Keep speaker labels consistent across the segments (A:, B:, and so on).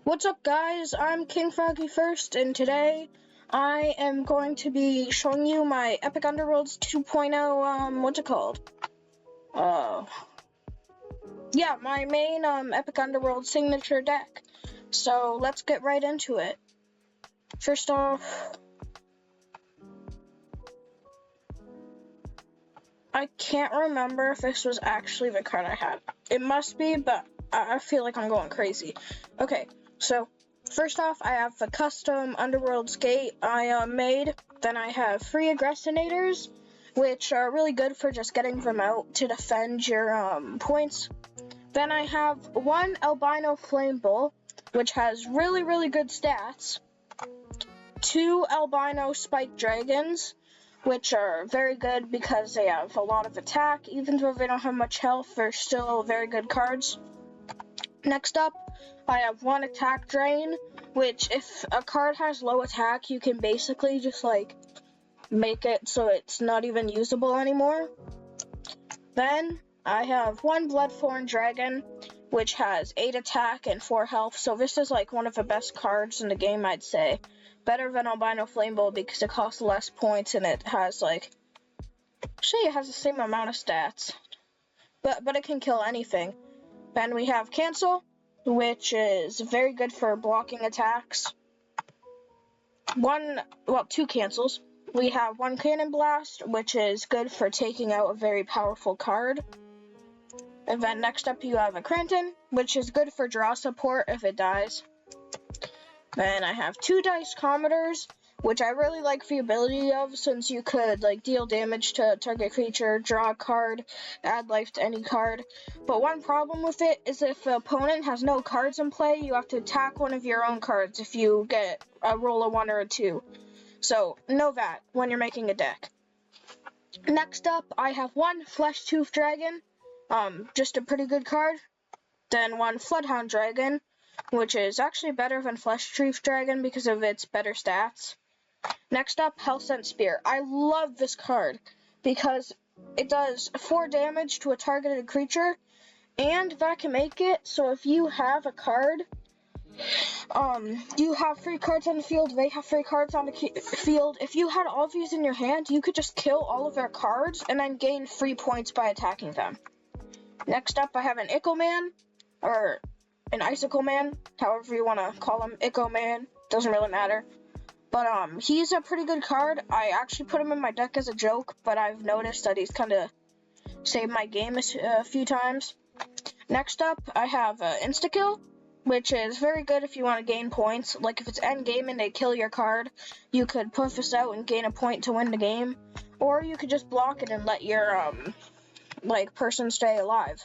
A: What's up, guys? I'm KingFroggy1st, and today I am going to be showing you my Epic Underworlds 2.0, what's it called? Yeah, my main, Epic Underworld signature deck. So, let's get right into it. First off, I can't remember if this was actually the card I had. It must be, but I feel like I'm going crazy. Okay, so first off, I have the custom Underworlds gate I made. Then I have 3 Aggressinators, which are really good for just getting them out to defend your points. Then I have 1 Albino Flame Bull, which has really good stats. 2 Albino Spike Dragons, which are very good because they have a lot of attack. Even though they don't have much health, they're still very good cards. Next up, I have 1 Attack Drain, which if a card has low attack, you can basically just make it so it's not even usable anymore. Then I have 1 Bloodthorn Dragon, which has 8 attack and 4 health, so this is one of the best cards in the game, I'd say. Better than Albino Flame Bull because it costs less points and it has actually it has the same amount of stats. But it can kill anything. Then we have Cancel, which is very good for blocking attacks. 2 cancels. We have 1 Cannon Blast, which is good for taking out a very powerful card. And then next up you have a Cranton, which is good for draw support if it dies. Then I have 2 Dice Commodores, which I really like the ability of, since you could deal damage to a target creature, draw a card, add life to any card. But one problem with it is if the opponent has no cards in play, you have to attack one of your own cards if you get a roll of 1 or a 2. So know that when you're making a deck. Next up, I have 1 Flesh Tooth Dragon, just a pretty good card. Then 1 Floodhound Dragon, which is actually better than Flesh Tooth Dragon because of its better stats. Next up, Hellsent Spear. I love this card because it does 4 damage to a targeted creature, and that can make it so if you have a card, you have 3 cards on the field, they have 3 cards on the field. If you had all of these in your hand, you could just kill all of their cards and then gain 3 points by attacking them. Next up, I have an Ickle Man, or an Icicle Man, however you want to call him. Ickle Man, doesn't really matter. But he's a pretty good card. I actually put him in my deck as a joke, but I've noticed that he's kind of saved my game a few times. Next up, I have Insta-Kill, which is very good if you want to gain points. Like if it's end game and they kill your card, you could puff this out and gain a point to win the game. Or you could just block it and let your person stay alive.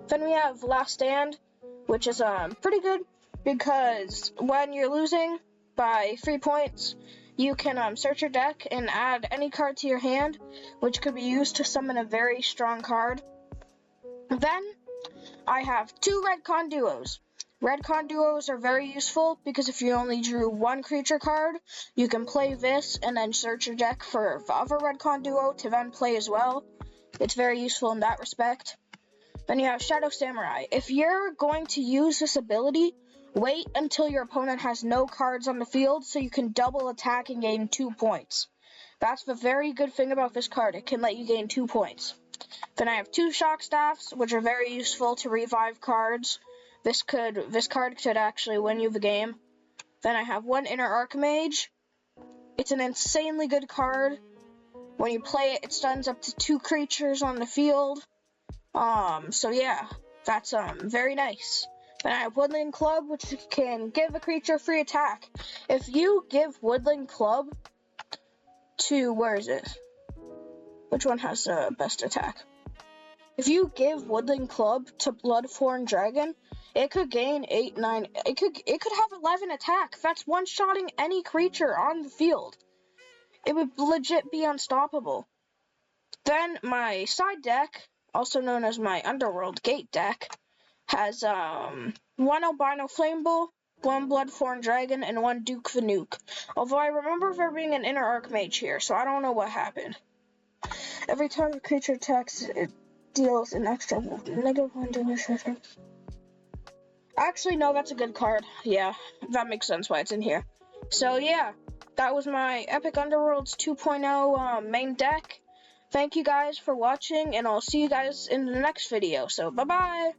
A: Then we have Last Stand, which is pretty good because when you're losing by 3 points, you can search your deck and add any card to your hand, which could be used to summon a very strong card. Then I have 2 Redcon Duos. Redcon Duos are very useful because if you only drew 1 creature card, you can play this and then search your deck for the other Redcon Duo to then play as well. It's very useful in that respect. Then you have Shadow Samurai. If you're going to use this ability, wait until your opponent has no cards on the field so you can double attack and gain 2 points. That's the very good thing about this card. It can let you gain 2 points. Then I have 2 Shock Staffs, which are very useful to revive cards. This card could actually win you the game. Then I have 1 Inner Archmage. It's an insanely good card. When you play it, it stuns up to 2 creatures on the field. So yeah, that's very nice. Then I have Woodland Club, which can give a creature free attack. If you give Woodland Club to, where is it? Which one has the best attack? If you give Woodland Club to Bloodthorn Dragon, it could gain 8, 9, it could have 11 attack. That's one-shotting any creature on the field. It would legit be unstoppable. Then my side deck, also known as my Underworld Gate deck, has 1 Albino Flame Bull, 1 Bloodthorn Dragon, and 1 Duke the Nuke. Although I remember there being an Inner Archmage here, so I don't know what happened. Every time a creature attacks, it deals an extra -1 damage. Actually, no, that's a good card. Yeah, that makes sense why it's in here. So yeah, that was my Epic Underworlds 2.0 main deck. Thank you guys for watching, and I'll see you guys in the next video. So bye-bye!